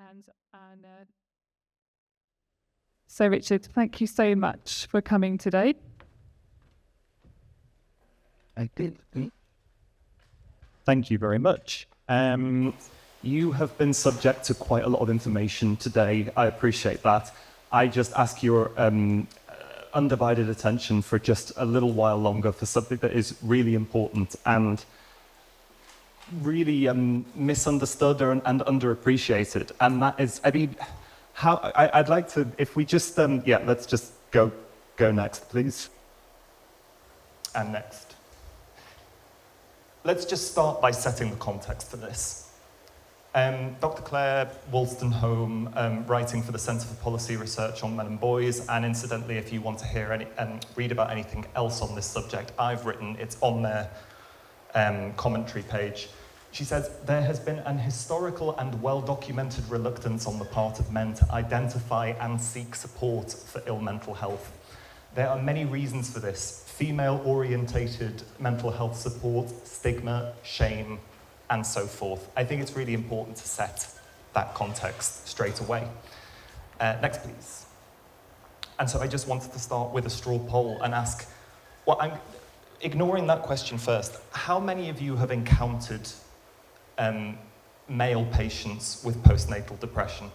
and Anna. So Richard, thank you so much for coming today. Thank you very much. You have been subject to quite a lot of information today. I appreciate that. I just ask your undivided attention for just a little while longer for something that is really important and really misunderstood and underappreciated. And that is, I mean, I'd like to, if we just, let's just go next, please. And next. Let's just start by setting the context for this. Dr. Claire Wolstenholme, writing for the Centre for Policy Research on Men and Boys, and incidentally, if you want to hear read about anything else on this subject I've written, it's on their commentary page. She says, there has been an historical and well-documented reluctance on the part of men to identify and seek support for ill mental health. There are many reasons for this: female-orientated mental health support, stigma, shame, and so forth. I think it's really important to set that context straight away. Next, please. And so I just wanted to start with a straw poll and ask, well, I'm ignoring that question first. How many of you have encountered male patients with postnatal depression?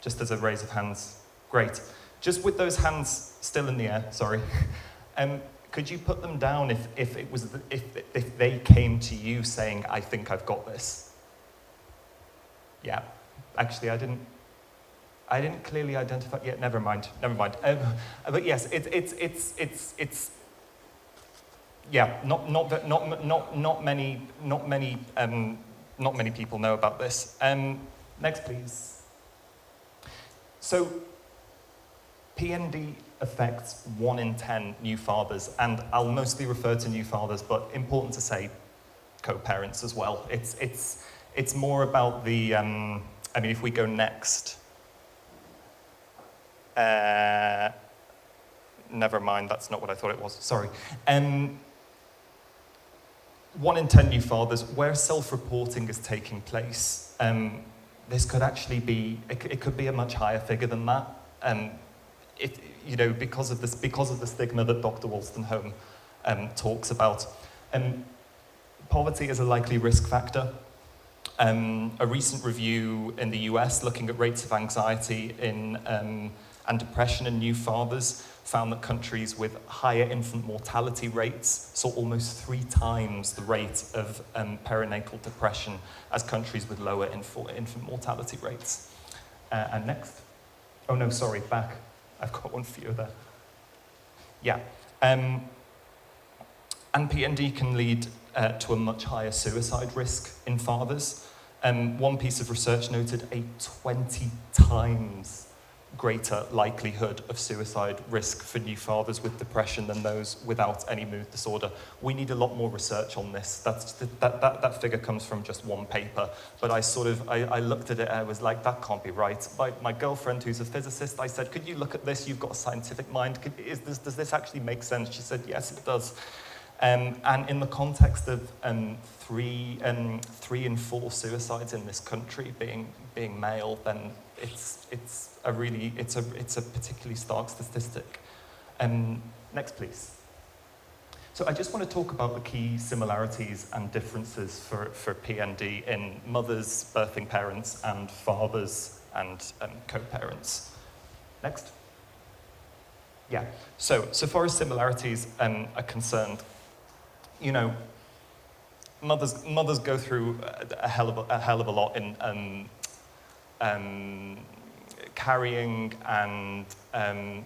Just as a raise of hands. Great. Just with those hands still in the air, sorry. Could you put them down if they came to you saying, I think I've got this? Yeah, actually I didn't clearly identify. Yeah, never mind. But yes, it's yeah, not many people know about this. Next, please. So, PND affects 1 in 10 new fathers, and I'll mostly refer to new fathers, but important to say co-parents as well. It's more about the, I mean, if we go next, never mind, that's not what I thought it was, sorry. 1 in 10 new fathers, where self-reporting is taking place, this could actually be, it could be a much higher figure than that. Because of the stigma that Dr. Wolstenholme talks about. Poverty is a likely risk factor. A recent review in the US looking at rates of anxiety and depression in new fathers found that countries with higher infant mortality rates saw almost 3 times the rate of perinatal depression as countries with lower infant mortality rates. And next. Oh no, sorry, back. I've got one for you there. Yeah. And PND can lead to a much higher suicide risk in fathers. One piece of research noted a 20 times greater likelihood of suicide risk for new fathers with depression than those without any mood disorder. We need a lot more research on this. That figure comes from just one paper, but I looked at it and I was like, that can't be right. My girlfriend, who's a physicist, I said, could you look at this? You've got a scientific mind. Does this actually make sense? She said, yes, it does. And in the context of 3 in 4 suicides in this country being male, then it's a particularly stark statistic. Next, please. So I just want to talk about the key similarities and differences for PND in mothers, birthing parents, and fathers and co-parents. Next. Yeah. So far as similarities are concerned, mothers go through a hell of a lot in carrying and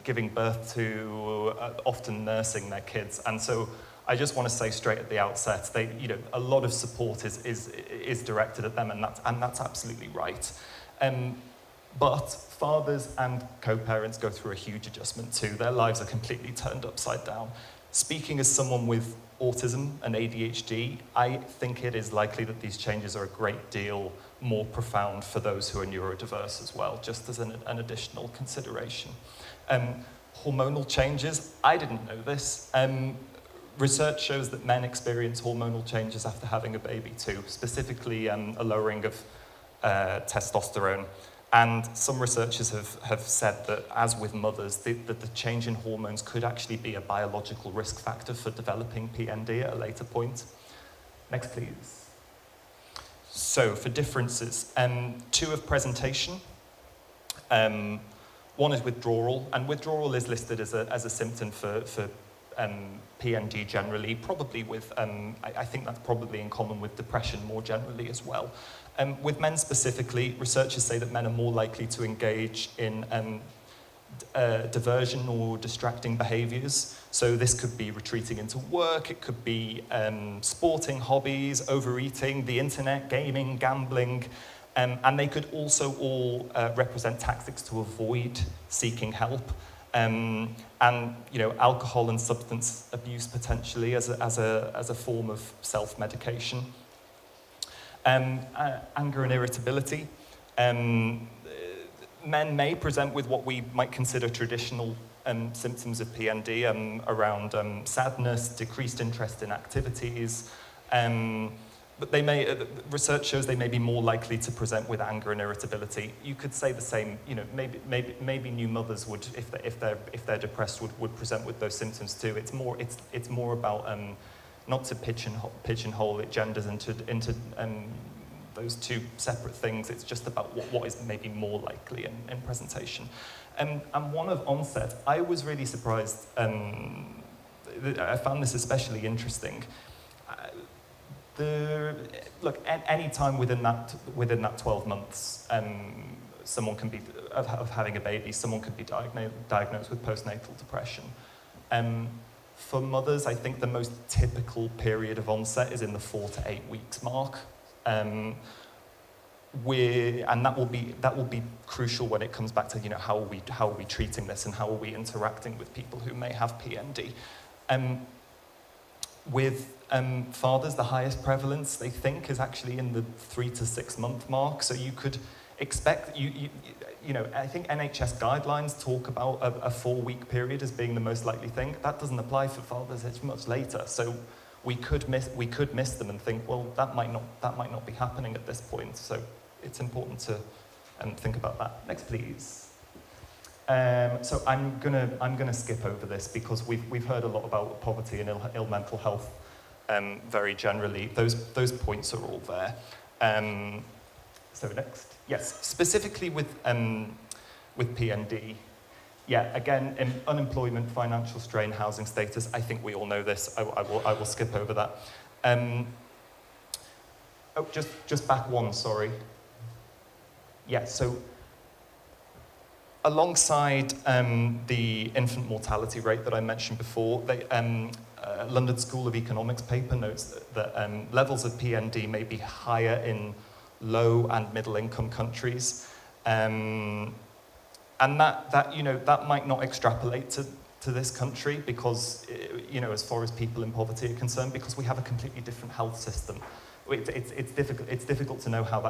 giving birth to, often nursing their kids. And so I just want to say straight at the outset, a lot of support is directed at them, and that's absolutely right. But fathers and co-parents go through a huge adjustment too. Their lives are completely turned upside down. Speaking as someone with autism and ADHD, I think it is likely that these changes are a great deal more profound for those who are neurodiverse as well, just as an additional consideration. Hormonal changes, I didn't know this. Research shows that men experience hormonal changes after having a baby too, specifically a lowering of testosterone. And some researchers have said that, as with mothers, the change in hormones could actually be a biological risk factor for developing PND at a later point. Next, please. So, for differences, two of presentation. One is withdrawal, and withdrawal is listed as a symptom for PND generally, probably with, I think that's probably in common with depression more generally as well. With men specifically, researchers say that men are more likely to engage in diversion or distracting behaviours. So this could be retreating into work, it could be sporting, hobbies, overeating, the internet, gaming, gambling, and they could also all represent tactics to avoid seeking help. And alcohol and substance abuse potentially as a form of self-medication. Anger and irritability. Men may present with what we might consider traditional symptoms of PND around sadness, decreased interest in activities, but they may, research shows they may be more likely to present with anger and irritability. You could say the same, maybe new mothers would, if they're depressed, would present with those symptoms too. It's more about not to pigeonhole it genders into those two separate things. It's just about what is maybe more likely in presentation. And one of onset, I was really surprised. I found this especially interesting. Any time within that 12 months, someone can be of having a baby, someone could be diagnosed with postnatal depression. For mothers, I think the most typical period of onset is in the 4 to 8 weeks mark. And that will be crucial when it comes back to how are we treating this and how are we interacting with people who may have PND. With fathers, the highest prevalence, they think, is actually in the 3 to 6 month mark. So you could expect, I think NHS guidelines talk about a 4-week period as being the most likely thing. That doesn't apply for fathers, it's much later. So we could miss them and think, well, that might not be happening at this point. So it's important to think about that. Next, please. So I'm gonna skip over this because we've heard a lot about poverty and ill mental health very generally. Those points are all there. So next, yes, specifically with PND. Yeah, again, unemployment, financial strain, housing status. I think we all know this. I will skip over that. Just back one. Sorry. Yeah. So. Alongside the infant mortality rate that I mentioned before, London School of Economics paper notes that levels of PND may be higher in low and middle income countries, and that might not extrapolate to this country because as far as people in poverty are concerned, because we have a completely different health system. It's difficult to know how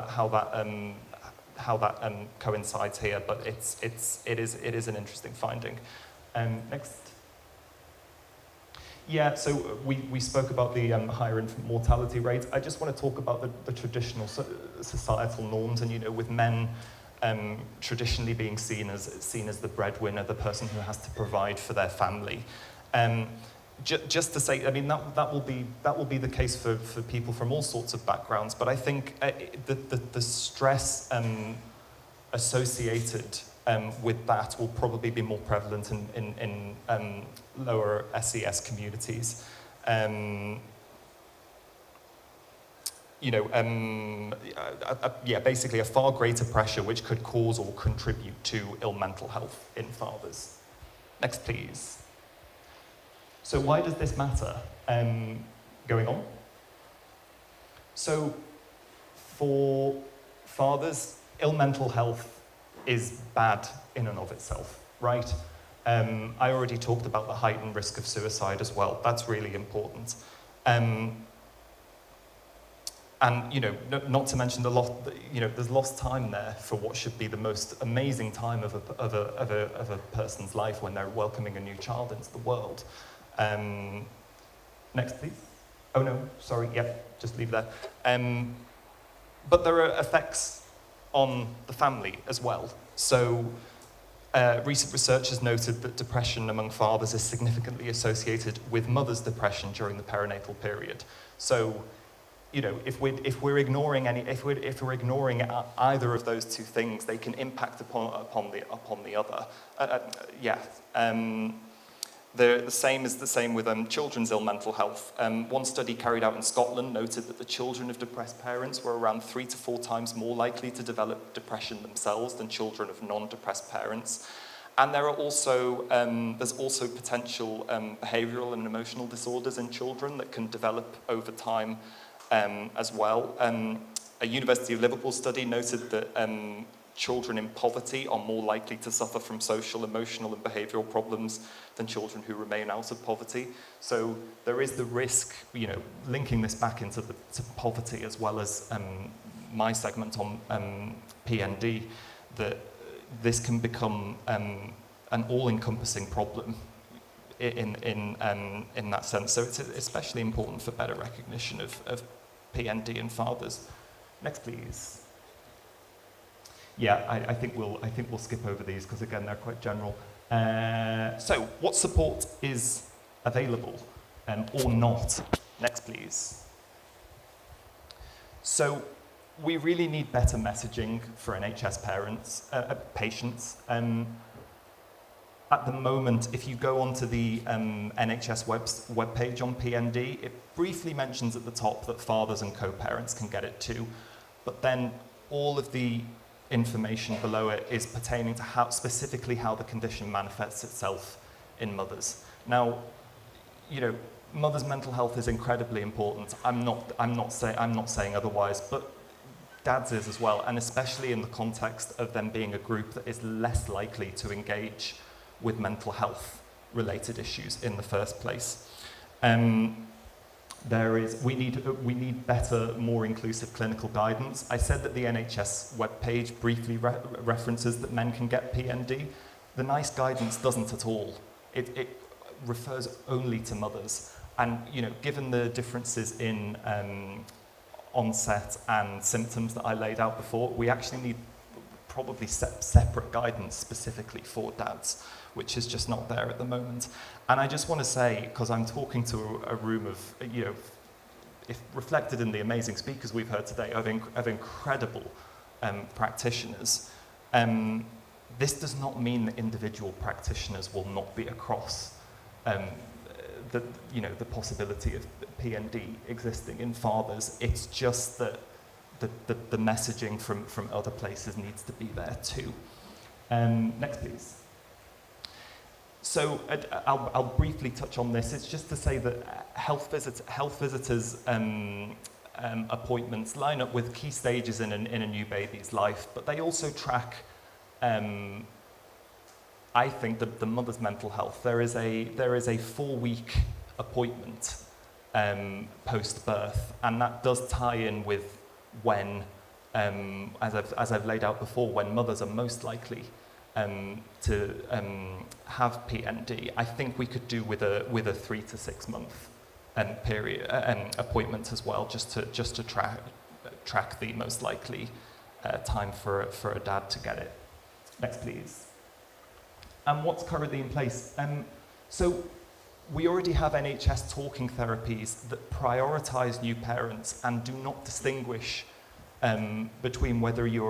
that coincides here, but it is an interesting finding. Next. Yeah, so we spoke about the higher infant mortality rate. I just want to talk about the traditional societal norms, and with men traditionally being seen as the breadwinner, the person who has to provide for their family. Just to say, I mean, that will be the case for people from all sorts of backgrounds, but I think the stress associated with that will probably be more prevalent in lower SES communities. Basically a far greater pressure which could cause or contribute to ill mental health in fathers. Next, please. So why does this matter? Going on. So for fathers, ill mental health is bad in and of itself, right? I already talked about the heightened risk of suicide as well. That's really important. And not to mention there's lost time there for what should be the most amazing time of a person's life when they're welcoming a new child into the world. Next, please. Oh no, sorry. Yep, just leave that. But there are effects on the family as well. So recent research has noted that depression among fathers is significantly associated with mothers' depression during the perinatal period. So, you know, if we're ignoring either of those two things, they can impact upon the other. The same is the same with children's ill mental health. One study carried out in Scotland noted that the children of depressed parents were around 3 to 4 times more likely to develop depression themselves than children of non-depressed parents. And there's also potential behavioural and emotional disorders in children that can develop over time as well. A University of Liverpool study noted that children in poverty are more likely to suffer from social, emotional, and behavioural problems than children who remain out of poverty. So there is the risk, you know, linking this back into to poverty as well as my segment on PND, that this can become an all-encompassing problem in that sense. So it's especially important for better recognition of PND in fathers. Next, please. Yeah, I think we'll skip over these because again they're quite general. So, what support is available or not? Next, please. So, we really need better messaging for NHS patients. At the moment, if you go onto the NHS webpage on PND, it briefly mentions at the top that fathers and co-parents can get it too, but then all of the information below it is pertaining to specifically how the condition manifests itself in mothers. Now, you know, mothers' mental health is incredibly important. I'm not saying otherwise, but dads is as well, and especially in the context of them being a group that is less likely to engage with mental health related issues in the first place. We need better, more inclusive clinical guidance. I said that the NHS webpage briefly references that men can get PND. The NICE guidance doesn't at all. It refers only to mothers. And you know, given the differences in onset and symptoms that I laid out before, we actually need probably separate guidance specifically for dads, which is just not there at the moment. And I just want to say, because I'm talking to a room of, you know, if reflected in the amazing speakers we've heard today, of incredible practitioners, this does not mean that individual practitioners will not be across the possibility of PND existing in fathers. It's just that the messaging from other places needs to be there too. Next, please. So I'll briefly touch on this. It's just to say that health visitors' appointments line up with key stages in a new baby's life, but they also track, I think, the mother's mental health. There is a 4-week appointment post-birth, and that does tie in with when, as I've laid out before, when mothers are most likely to have PND. I think we could do with a 3 to 6 month period appointment as well, just to track the most likely time for a dad to get it. Next, please. And what's currently in place? So we already have NHS talking therapies that prioritise new parents and do not distinguish between whether you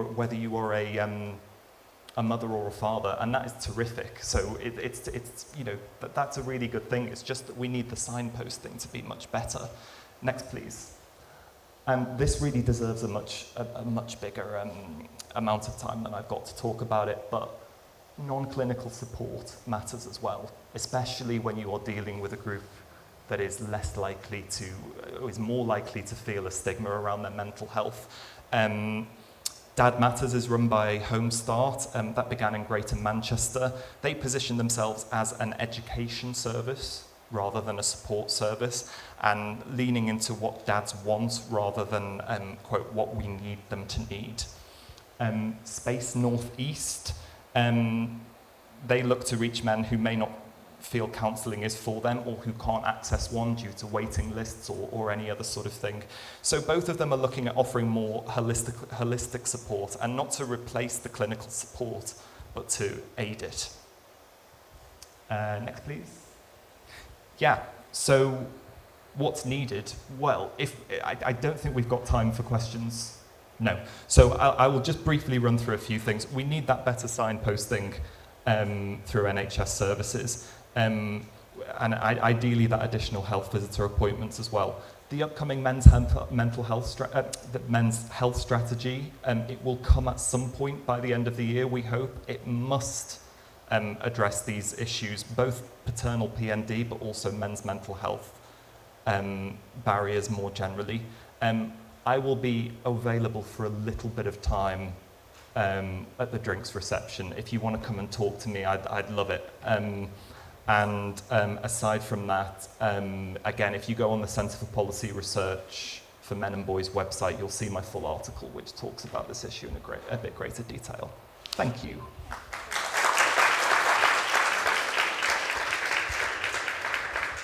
are a mother or a father, and that is terrific. So it's you know, that's a really good thing. It's just that we need the signposting to be much better. Next, please. And this really deserves a much bigger amount of time than I've got to talk about it, but non-clinical support matters as well, especially when you are dealing with a group that is more likely to feel a stigma around their mental health. Dad Matters is run by Home Start, that began in Greater Manchester. They position themselves as an education service rather than a support service, and leaning into what dads want rather than, quote, what we need them to need. Space Northeast, they look to reach men who may not feel counselling is for them, or who can't access one due to waiting lists or any other sort of thing. So both of them are looking at offering more holistic support, and not to replace the clinical support, but to aid it. Next, please. Yeah, so what's needed? Well, I don't think we've got time for questions. No. So I will just briefly run through a few things. We need that better signposting through NHS services, and ideally that additional health visitor appointments as well. The upcoming men's health strategy, it will come at some point by the end of the year, we hope. It must address these issues, both paternal PND, but also men's mental health barriers more generally. I will be available for a little bit of time at the drinks reception. If you want to come and talk to me, I'd love it. Aside from that, again, if you go on the Centre for Policy Research for Men and Boys website, you'll see my full article, which talks about this issue in a bit greater detail. Thank you.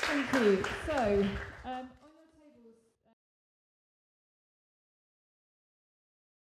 Thank you. So,